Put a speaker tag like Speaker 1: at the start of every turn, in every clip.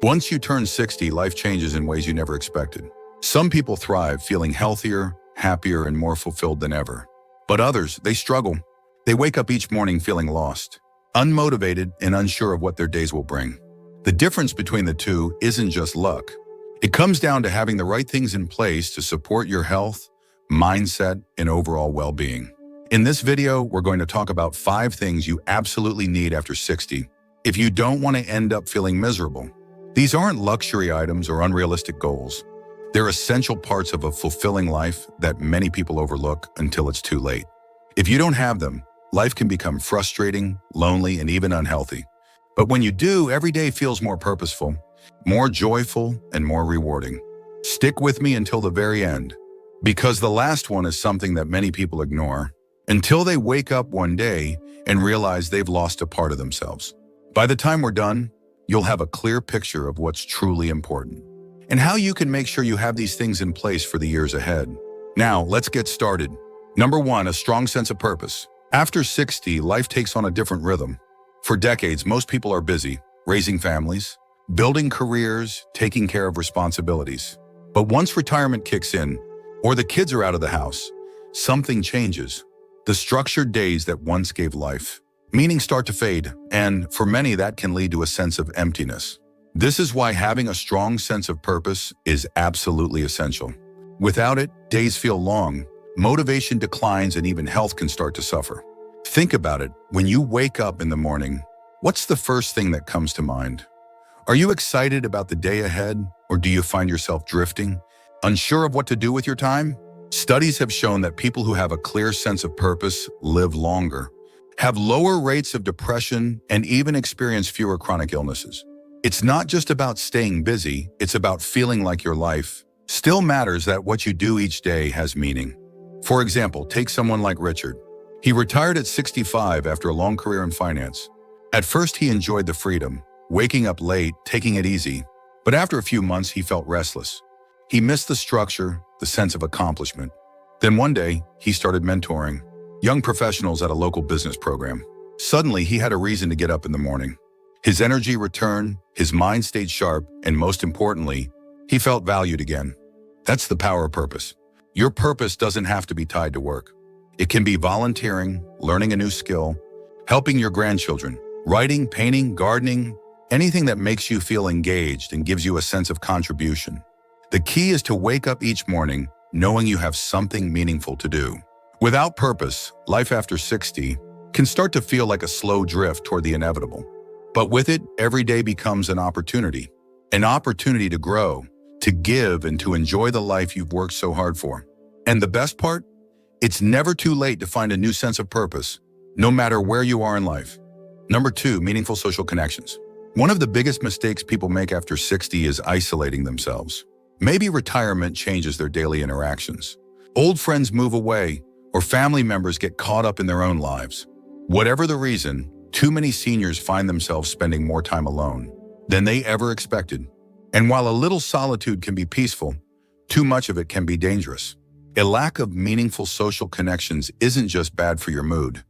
Speaker 1: Once you turn 60, life changes in ways you never expected. Some people thrive, feeling healthier, happier, and more fulfilled than ever. But others, they struggle. They wake up each morning feeling lost, unmotivated, and unsure of what their days will bring. The difference between the two isn't just luck. It comes down to having the right things in place to support your health, mindset, and overall well-being. In this video, we're going to talk about 5 things you absolutely need after 60 if you don't want to end up feeling miserable. These aren't luxury items or unrealistic goals. They're essential parts of a fulfilling life that many people overlook until it's too late. If you don't have them, life can become frustrating, lonely, and even unhealthy. But when you do, every day feels more purposeful, more joyful, and more rewarding. Stick with me until the very end, because the last one is something that many people ignore until they wake up one day and realize they've lost a part of themselves. By the time we're done, you'll have a clear picture of what's truly important and how you can make sure you have these things in place for the years ahead. Now, let's get started. Number 1, a strong sense of purpose. After 60, life takes on a different rhythm. For decades, most people are busy, raising families, building careers, taking care of responsibilities. But once retirement kicks in, or the kids are out of the house, something changes. The structured days that once gave life, meaning start to fade, and for many that can lead to a sense of emptiness. This is why having a strong sense of purpose is absolutely essential. Without it, days feel long, motivation declines, and even health can start to suffer. Think about it. When you wake up in the morning, what's the first thing that comes to mind? Are you excited about the day ahead, or do you find yourself drifting, unsure of what to do with your time? Studies have shown that people who have a clear sense of purpose live longer, have lower rates of depression, and even experience fewer chronic illnesses. It's not just about staying busy, it's about feeling like your life still matters, that what you do each day has meaning. For example, take someone like Richard. He retired at 65 after a long career in finance. At first, he enjoyed the freedom, waking up late, taking it easy. But after a few months, he felt restless. He missed the structure, the sense of accomplishment. Then one day, he started mentoring young professionals at a local business program. Suddenly, he had a reason to get up in the morning. His energy returned, his mind stayed sharp, and most importantly, he felt valued again. That's the power of purpose. Your purpose doesn't have to be tied to work. It can be volunteering, learning a new skill, helping your grandchildren, writing, painting, gardening, anything that makes you feel engaged and gives you a sense of contribution. The key is to wake up each morning knowing you have something meaningful to do. Without purpose, life after 60 can start to feel like a slow drift toward the inevitable. But with it, every day becomes an opportunity to grow, to give, and to enjoy the life you've worked so hard for. And the best part? It's never too late to find a new sense of purpose, no matter where you are in life. Number 2, meaningful social connections. One of the biggest mistakes people make after 60 is isolating themselves. Maybe retirement changes their daily interactions. Old friends move away, or family members get caught up in their own lives. Whatever the reason, too many seniors find themselves spending more time alone than they ever expected. And while a little solitude can be peaceful, too much of it can be dangerous. A lack of meaningful social connections isn't just bad for your mood.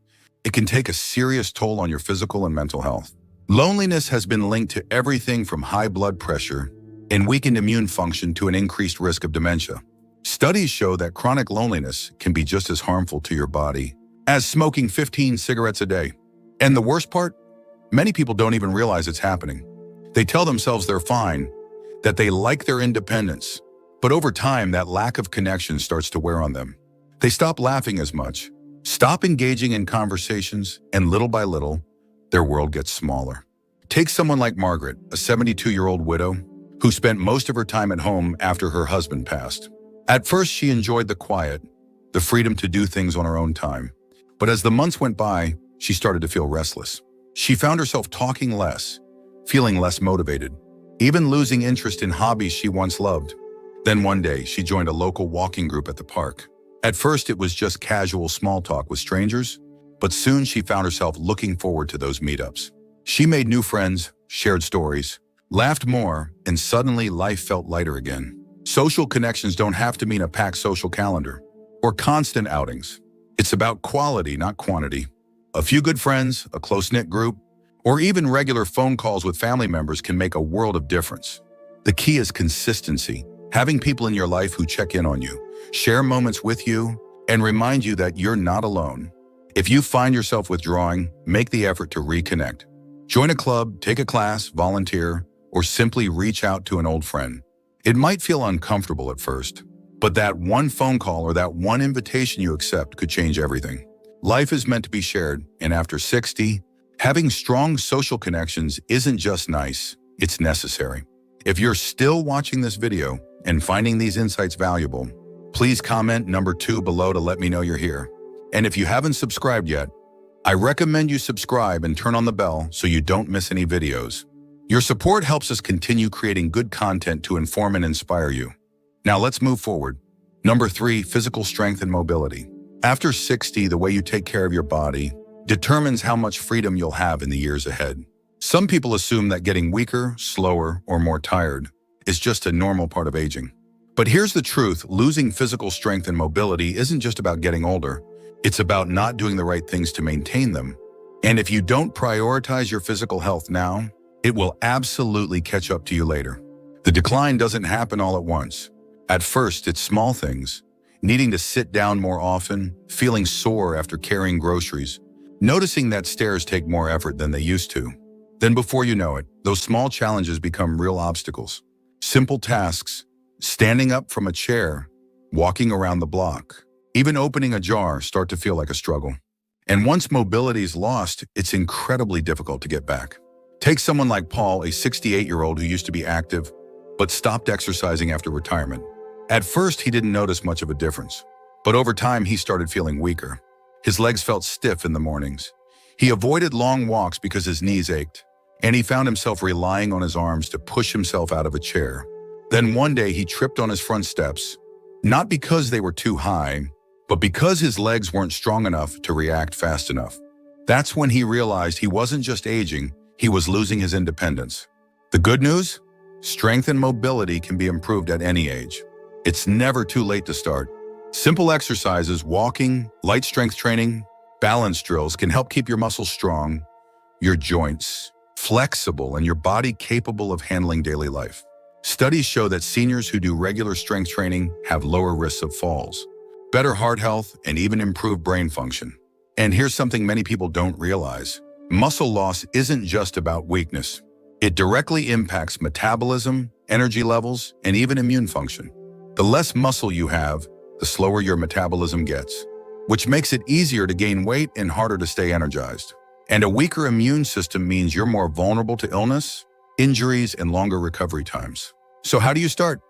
Speaker 1: It can take a serious toll on your physical and mental health. Loneliness has been linked to everything from high blood pressure and weakened immune function to an increased risk of dementia. Studies show that chronic loneliness can be just as harmful to your body as smoking 15 cigarettes a day. And the worst part? Many people don't even realize it's happening. They tell themselves they're fine, that they like their independence. But over time, that lack of connection starts to wear on them. They stop laughing as much, stop engaging in conversations, and little by little, their world gets smaller. Take someone like Margaret, a 72-year-old widow who spent most of her time at home after her husband passed. At first, she enjoyed the quiet, the freedom to do things on her own time. But as the months went by, she started to feel restless. She found herself talking less, feeling less motivated, even losing interest in hobbies she once loved. Then one day, she joined a local walking group at the park. At first, it was just casual small talk with strangers, but soon she found herself looking forward to those meetups. She made new friends, shared stories, laughed more, and suddenly life felt lighter again. Social connections don't have to mean a packed social calendar or constant outings. It's about quality, not quantity. A few good friends, a close-knit group, or even regular phone calls with family members can make a world of difference. The key is consistency, having people in your life who check in on you, share moments with you, and remind you that you're not alone. If you find yourself withdrawing, make the effort to reconnect. Join a club, take a class, volunteer, or simply reach out to an old friend. It might feel uncomfortable at first, but that one phone call or that one invitation you accept could change everything. Life is meant to be shared, and after 60, having strong social connections isn't just nice, it's necessary. If you're still watching this video and finding these insights valuable, please comment number 2 below to let me know you're here. And if you haven't subscribed yet, I recommend you subscribe and turn on the bell so you don't miss any videos. Your support helps us continue creating good content to inform and inspire you. Now let's move forward. Number 3, physical strength and mobility. After 60, the way you take care of your body determines how much freedom you'll have in the years ahead. Some people assume that getting weaker, slower, or more tired is just a normal part of aging. But here's the truth, losing physical strength and mobility isn't just about getting older. It's about not doing the right things to maintain them. And if you don't prioritize your physical health now, it will absolutely catch up to you later. The decline doesn't happen all at once. At first, it's small things, needing to sit down more often, feeling sore after carrying groceries, noticing that stairs take more effort than they used to. Then before you know it, those small challenges become real obstacles. Simple tasks, standing up from a chair, walking around the block, even opening a jar start to feel like a struggle. And once mobility is lost, it's incredibly difficult to get back. Take someone like Paul, a 68-year-old who used to be active, but stopped exercising after retirement. At first, he didn't notice much of a difference, but over time, he started feeling weaker. His legs felt stiff in the mornings. He avoided long walks because his knees ached, and he found himself relying on his arms to push himself out of a chair. Then one day, he tripped on his front steps, not because they were too high, but because his legs weren't strong enough to react fast enough. That's when he realized he wasn't just aging, he was losing his independence. The good news? Strength and mobility can be improved at any age. It's never too late to start. Simple exercises, walking, light strength training, balance drills can help keep your muscles strong, your joints flexible, and your body capable of handling daily life. Studies show that seniors who do regular strength training have lower risks of falls, better heart health, and even improved brain function. And here's something many people don't realize. Muscle loss isn't just about weakness. It directly impacts metabolism, energy levels, and even immune function. The less muscle you have, the slower your metabolism gets, which makes it easier to gain weight and harder to stay energized. And a weaker immune system means you're more vulnerable to illness, injuries, and longer recovery times. So how do you start?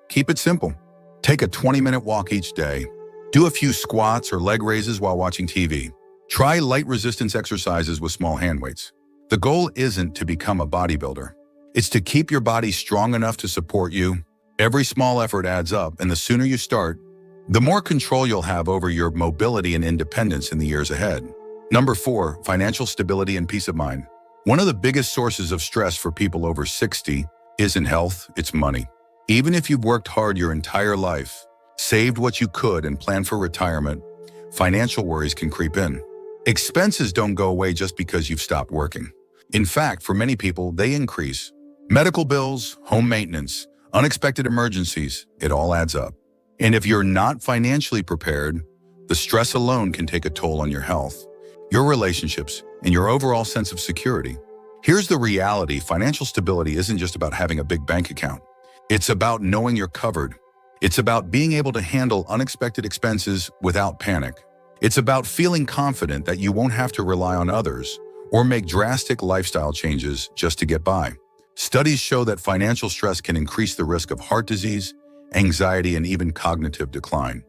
Speaker 1: Keep it simple. Take a 20-minute walk each day. Do a few squats or leg raises while watching TV. Try light resistance exercises with small hand weights. The goal isn't to become a bodybuilder. It's to keep your body strong enough to support you. Every small effort adds up, and the sooner you start, the more control you'll have over your mobility and independence in the years ahead. Number 4, financial stability and peace of mind. One of the biggest sources of stress for people over 60 isn't health, it's money. Even if you've worked hard your entire life, saved what you could, and planned for retirement, financial worries can creep in. Expenses don't go away just because you've stopped working. In fact, for many people, they increase. Medical bills, home maintenance, unexpected emergencies, it all adds up. And if you're not financially prepared, the stress alone can take a toll on your health, your relationships, and your overall sense of security. Here's the reality: financial stability isn't just about having a big bank account. It's about knowing you're covered. It's about being able to handle unexpected expenses without panic. It's about feeling confident that you won't have to rely on others or make drastic lifestyle changes just to get by. Studies show that financial stress can increase the risk of heart disease, anxiety, and even cognitive decline.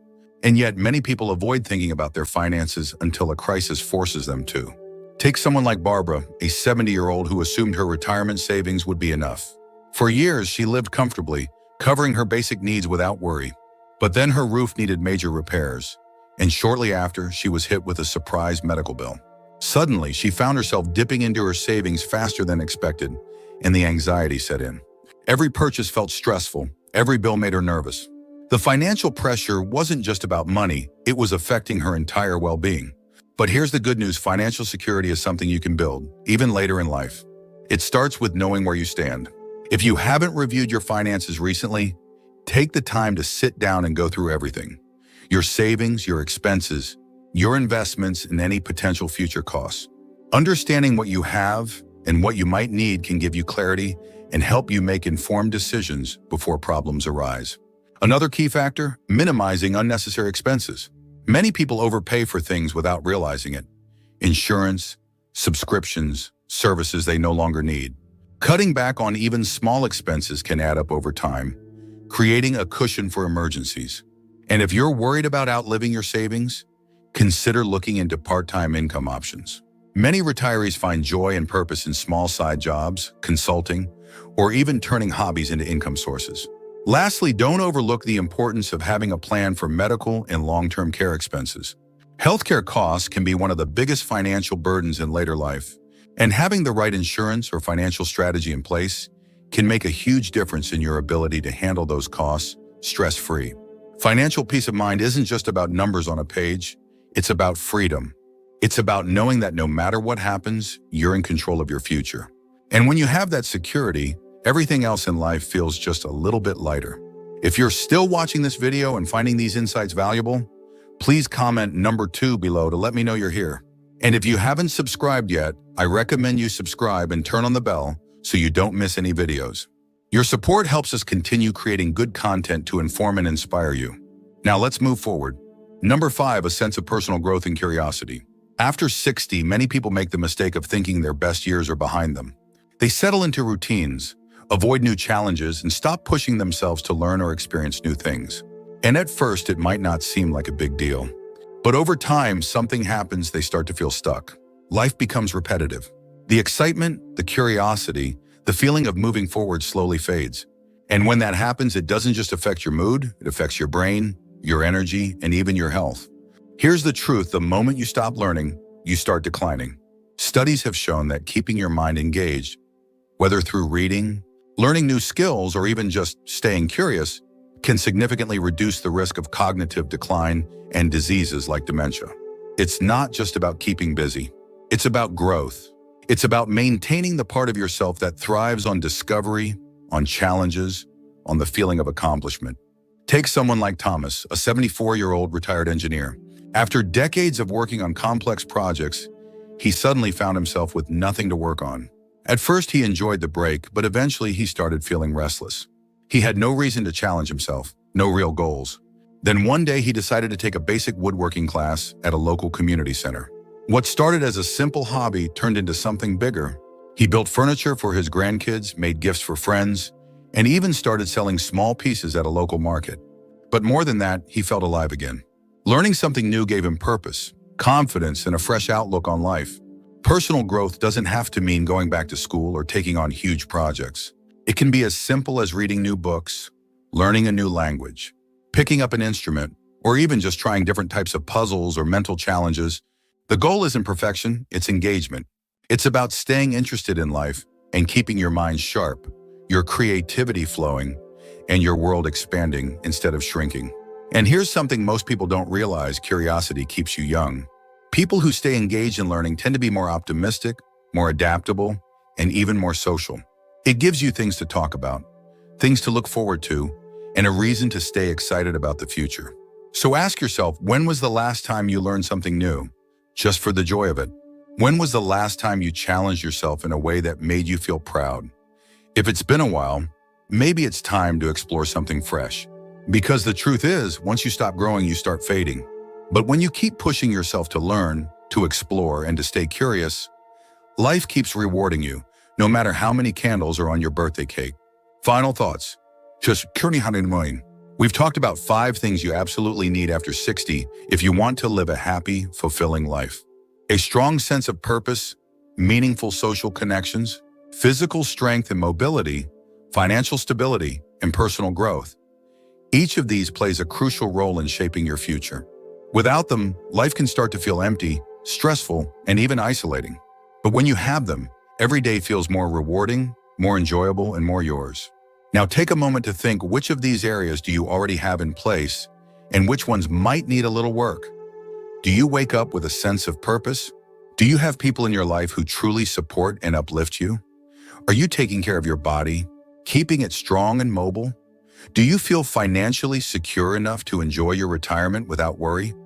Speaker 1: And yet, many people avoid thinking about their finances until a crisis forces them to. Take someone like Barbara, a 70-year-old who assumed her retirement savings would be enough. For years, she lived comfortably, covering her basic needs without worry. But then her roof needed major repairs, and shortly after, she was hit with a surprise medical bill. Suddenly, she found herself dipping into her savings faster than expected, and the anxiety set in. Every purchase felt stressful. Every bill made her nervous. The financial pressure wasn't just about money, it was affecting her entire well-being. But here's the good news: financial security is something you can build, even later in life. It starts with knowing where you stand. If you haven't reviewed your finances recently, take the time to sit down and go through everything. Your savings, your expenses, your investments, and any potential future costs. Understanding what you have and what you might need can give you clarity and help you make informed decisions before problems arise. Another key factor: minimizing unnecessary expenses. Many people overpay for things without realizing it. Insurance, subscriptions, services they no longer need. Cutting back on even small expenses can add up over time, creating a cushion for emergencies. And if you're worried about outliving your savings, consider looking into part-time income options. Many retirees find joy and purpose in small side jobs, consulting, or even turning hobbies into income sources. Lastly, don't overlook the importance of having a plan for medical and long-term care expenses. Healthcare costs can be one of the biggest financial burdens in later life, and having the right insurance or financial strategy in place can make a huge difference in your ability to handle those costs stress-free. Financial peace of mind isn't just about numbers on a page, it's about freedom. It's about knowing that no matter what happens, you're in control of your future. And when you have that security, everything else in life feels just a little bit lighter. If you're still watching this video and finding these insights valuable, please comment number 2 below to let me know you're here. And if you haven't subscribed yet, I recommend you subscribe and turn on the bell so you don't miss any videos. Your support helps us continue creating good content to inform and inspire you. Now let's move forward. Number 5, a sense of personal growth and curiosity. After 60, many people make the mistake of thinking their best years are behind them. They settle into routines, avoid new challenges, and stop pushing themselves to learn or experience new things. And at first, it might not seem like a big deal. But over time, something happens, they start to feel stuck. Life becomes repetitive. The excitement, the curiosity, the feeling of moving forward slowly fades. And when that happens, it doesn't just affect your mood, it affects your brain, your energy, and even your health. Here's the truth: the moment you stop learning, you start declining. Studies have shown that keeping your mind engaged, whether through reading, learning new skills, or even just staying curious, can significantly reduce the risk of cognitive decline and diseases like dementia. It's not just about keeping busy. It's about growth. It's about maintaining the part of yourself that thrives on discovery, on challenges, on the feeling of accomplishment. Take someone like Thomas, a 74-year-old retired engineer. After decades of working on complex projects, he suddenly found himself with nothing to work on. At first, he enjoyed the break, but eventually he started feeling restless. He had no reason to challenge himself, no real goals. Then one day he decided to take a basic woodworking class at a local community center. What started as a simple hobby turned into something bigger. He built furniture for his grandkids, made gifts for friends, and even started selling small pieces at a local market. But more than that, he felt alive again. Learning something new gave him purpose, confidence, and a fresh outlook on life. Personal growth doesn't have to mean going back to school or taking on huge projects. It can be as simple as reading new books, learning a new language, picking up an instrument, or even just trying different types of puzzles or mental challenges. The goal isn't perfection, it's engagement. It's about staying interested in life and keeping your mind sharp, your creativity flowing, and your world expanding instead of shrinking. And here's something most people don't realize: curiosity keeps you young. People who stay engaged in learning tend to be more optimistic, more adaptable, and even more social. It gives you things to talk about, things to look forward to, and a reason to stay excited about the future. So ask yourself, when was the last time you learned something new, just for the joy of it? When was the last time you challenged yourself in a way that made you feel proud? If it's been a while, maybe it's time to explore something fresh. Because the truth is, once you stop growing, you start fading. But when you keep pushing yourself to learn, to explore, and to stay curious, life keeps rewarding you, no matter how many candles are on your birthday cake. Final thoughts. Just we've talked about 5 things you absolutely need after 60 if you want to live a happy, fulfilling life. A strong sense of purpose, meaningful social connections, physical strength and mobility, financial stability, and personal growth. Each of these plays a crucial role in shaping your future. Without them, life can start to feel empty, stressful, and even isolating. But when you have them, every day feels more rewarding, more enjoyable, and more yours. Now take a moment to think, which of these areas do you already have in place, and which ones might need a little work? Do you wake up with a sense of purpose? Do you have people in your life who truly support and uplift you? Are you taking care of your body, keeping it strong and mobile? Do you feel financially secure enough to enjoy your retirement without worry?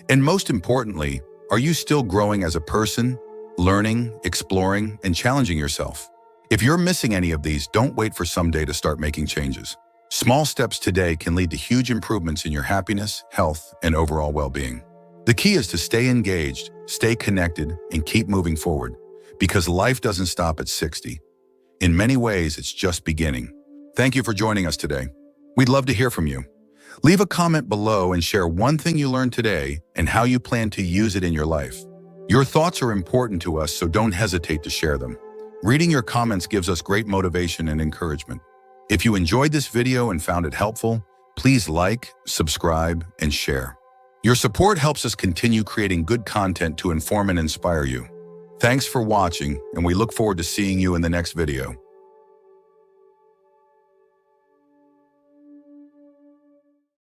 Speaker 1: And most importantly, are you still growing as a person, learning, exploring, and challenging yourself? If you're missing any of these, don't wait for someday to start making changes. Small steps today can lead to huge improvements in your happiness, health, and overall well-being. The key is to stay engaged, stay connected, and keep moving forward, because life doesn't stop at 60. In many ways, it's just beginning. Thank you for joining us today. We'd love to hear from you. Leave a comment below and share one thing you learned today and how you plan to use it in your life. Your thoughts are important to us, so don't hesitate to share them. Reading your comments gives us great motivation and encouragement. If you enjoyed this video and found it helpful, please like, subscribe, and share. Your support helps us continue creating good content to inform and inspire you. Thanks for watching, and we look forward to seeing you in the next video.